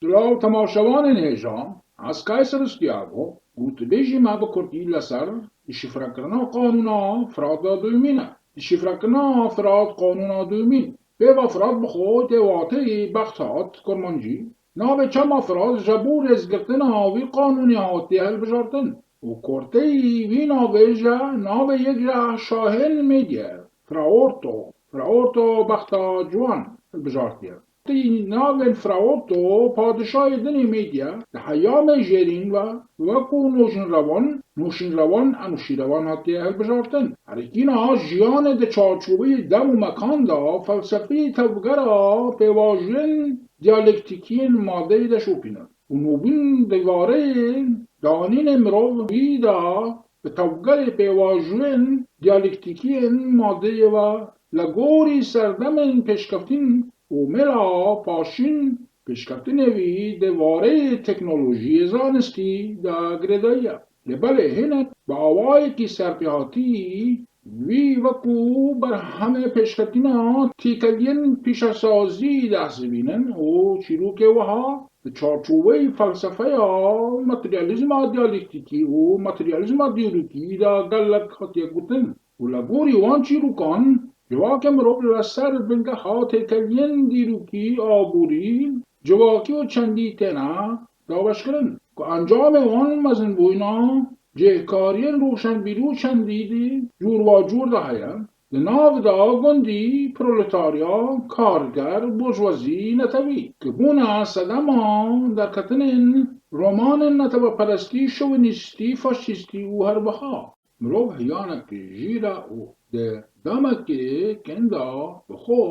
دراو تماشاوان نهجان از قیصر استیاگو گوت بیجی ما بکردی لسر شفرکرنا قانونا فراد دومینه شفرکرنا فراد قانونا دومین به وفراد بخود واتی بختات کرمانجی ناو چما فراد جبور ازگرتنا وی قانونی هاتی هل بجارتن و کرتی وی ناو یک جا شاهن میدیه فراورتو بختا جوان بجارتیه تی ناون فراورتو پادشاه دنی میدیا ده حیام جرین وکو نوشن روان انوشیروان هاتی هل بجارتن هرکینا جیان ده چارچوبه دم و مکان دا فلسفی توگرا پیواجن دیالکتیکین ماده ده شوپینن و نوبین دواره دانین مروی دا به توگر پیواجن دیالکتیکین ماده و لگوری سردم پیشکفتین و ملا پاشین پیشکفتین وی دواره تکنولوژی زانستی دا گردایا لبله هنک با آوائی کی سرپیاتی وی وکو بر همه پیشکفتینا تیکلین پیشسازی دست بینن و چیروک وها چارچوبه فلسفه یا ماتریالیزم دیالکتیکی و ماتریالیزم دیالکتیکی دا گلک خطیه گوتن و لگوری وان چیروکان جواک مروب لسر بنگه ها تکلین دیروکی آبوری جواکی و چندی تنا داوش کرن که انجام وان مزن بوینا جهکارین روشن بیرو چندیدی جور و جور ده ناو دا گندی پرولتاریا کارگر برجوازی نتوی که بونا صدما در کتن رمان نتوی پرستی شوونیستی فاشیستی و هر بخا مروب هیانک جیرا و ده دامک کندا بخو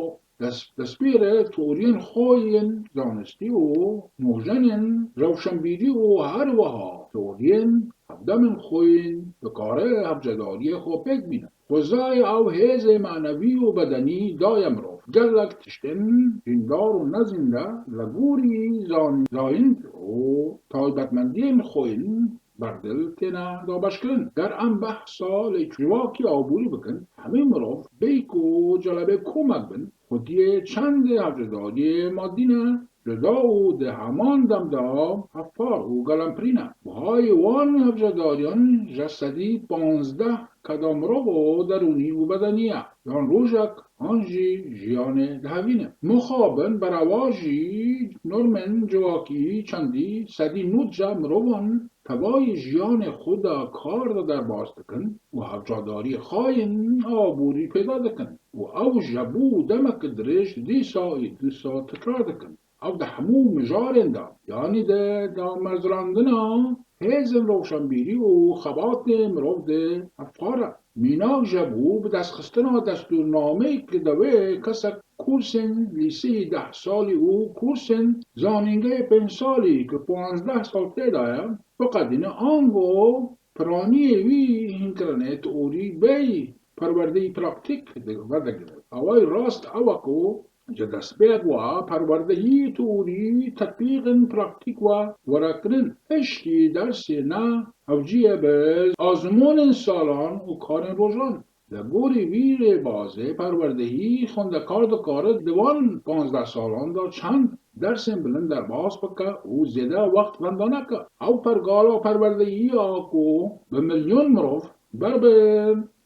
دسپیر تورین خوین زانستی و موجنین روشنبیری و هر وها تورین هفدمن خوین بکاره هفجداری خو پیک بینه خوزای او هیز معنوی و بدنی دایم رو گلک تشتن جندار و نزنده لگوری زاین و تایبتمندی خوین بردل تینا دابش کن در ام بحثا لیچواکی آبوری بکن همه مروف بیکو جلبه کمک بن خودی چند هفجداری مادینه جدا و ده همان دمدا هفار و گلمپرینه و های وان هفجداریان جسدی 15 کدام رو و درونی و بدنیه یان روژک آنجی جیان دهوینه مخابن برواجی نورمن جواکی چندی صدی نوجا مروان توای جیان خدا کار در باز دکن و هفجاداری خاین آبوری پیدا دکن و او جبو دمک درش دیسا تکرار دکن او ده همو مجارن دا یعنی ده مرزراندنا هیزن روشنبیری و خبات مروف ده افکاره میناک جبو به دست خستنا دستورنامه که دوه کسک کورسن لیسی 10 سالی و کورسن زانینگه 5 سالی که 15 سال تیدایا فقط این آنگو پرانی وی هنکرنه توری بی پرورده پراکتیک ودگره اوای راست اوکو جدست بیگ و پروردهی توری تطبیق پراکتیک و ورکرن اشکی درسی نه اوجیه بز آزمون سالان و کار روزان لگوری ویر بازه پروردهی خوندکار دکار دوان 15 سالان دا چند درسن بلند در باز بکه او زیده وقت وندانه که او پرگال و پروردهی آکو به میلیون مروف بر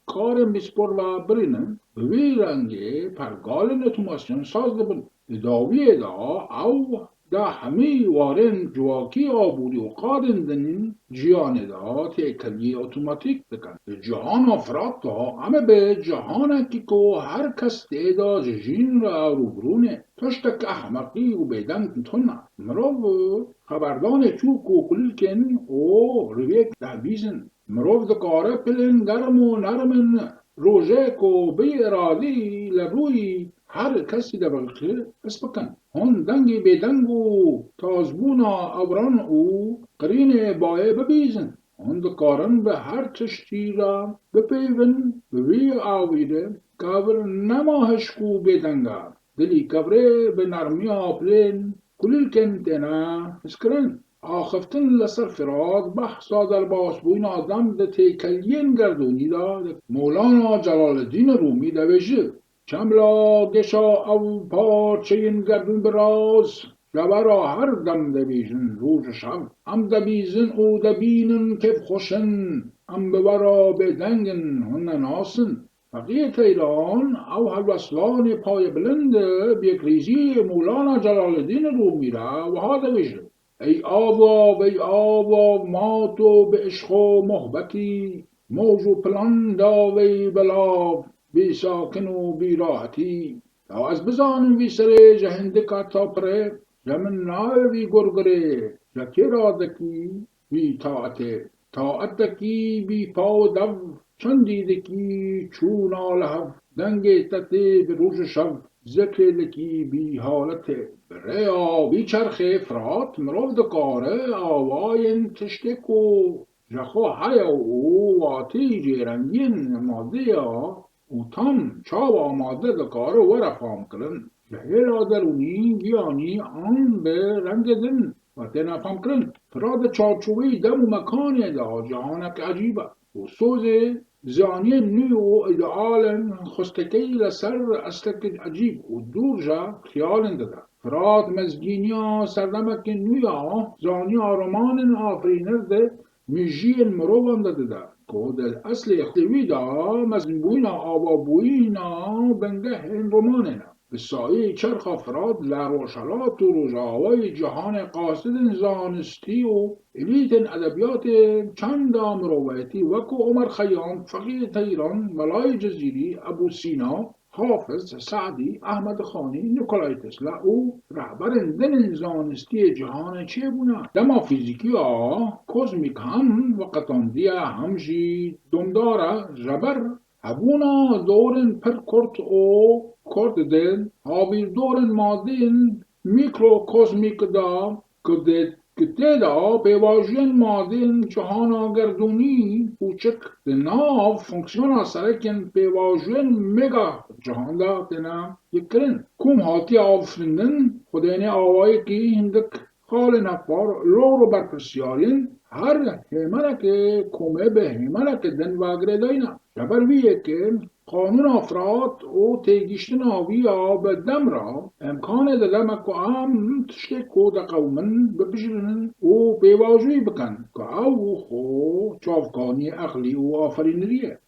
کارم بیسپور و برینن وی رنگه پرگال اتوماسیون ساز دبن داویه دا او دا همی وارن جواکی آبوری و قادندن جیان دا تیکلی اتوماتیک دکن جهان افراد دا همه به جهان که که هر کس دیدا جین را روبرونه تشتک احمقی و بیدن تونه مرو خبردان چوک و کلکن او رویک دا بیزن مروف دکاره پلن گرم و نرمن روژه کو بی ارادی لروی هر کسی ده بلکه اس بکن هون دنگی بیدنگ و تازبونا ابران او قرین بایه ببیزن هون دکارن به هر تشتی را بپیون بوی آویده کابر نماهشکو بیدنگا دلی کبره به نرمی آپلین کلیل کنتنا اسکرن آخفتن لسر فراد بحثا در باسبوین آدم ده تیکلین گردونی دا مولانا جلال الدین رومی ده وجه چملا گشا او پارچه این گردون براز جبرا هر دم دبیجن روز شب ام دبیزن او دبینن که خوشن ام ببرا بدنگن هن ناسن فقیه ایران او هلوسلان پای بلند بیکریزی مولانا جلال الدین رومی را و ها دبیجن ای آوا ما تو به عشق و محبتی موج و پلان داوی بلا بی ساکن و بی راحتی تا از بزانم وی سر جهنده کا تا پره جمن نای وی گرگره جکی را دکی بی طاعت دکی بی پا دو چندی دکی چون آلهو دنگ تته به روز شب ذکر لکی بی حالت بره آبی چرخ فرات مرو دکاره آواین تشتکو جخو حیا او واتی جیرنگین ماده یا اوتان چاو آماده دکاره و رفام کرن جهیر درونی گیانی آن به رنگ دن و تنفهم کرن فراد چارچوبی دم و مکانی دا جهانک عجیبه و سوز زانی نوی و ایدئال خستکی لسر اصلک عجیب و دور جا خیال داده فراد مزگینیا سردمک نویا زانی آرمان آفرینر ده میجی مروان داده که در اصل اختوی دا مزنبوینا آوابوینا بنده این رومانینا به سایه چرخ افراد لروشلات و روژاوای جهان قاصد زانستی و الیت ادبیات چند مروایتی وکو عمر خیام فقیه ایران ملای جزیری ابو سینا حافظ سعدی احمد خانی نیکولای تسلا او رهبرندن زانستی جهان چه بونا دما فیزیکی کوزمیک هم و قطاندیا همجی دمدارا جبر هبونا دورن پر کرد او کرد دل هابیر دورن مادین میکروکوزمیک دا که دا به واژن مادین جهان گردونی کوچک دنا فونکسیون سرکن به واژن مگا جهان دا تنا یکرن کوم هاتی آفرندن خداینے آوائی کی هندک خال نفار لورو برپرسیارین هر هیمنه که کومه به هیمنه که دن واگره داینا جبر ویه که قانون افراد و تیگیشتن آویا به دم را امکان دادم که هم تشتی کود قومن ببجرن و بیواجوی بکن که او خو چافکانی اقلی و آفرینریه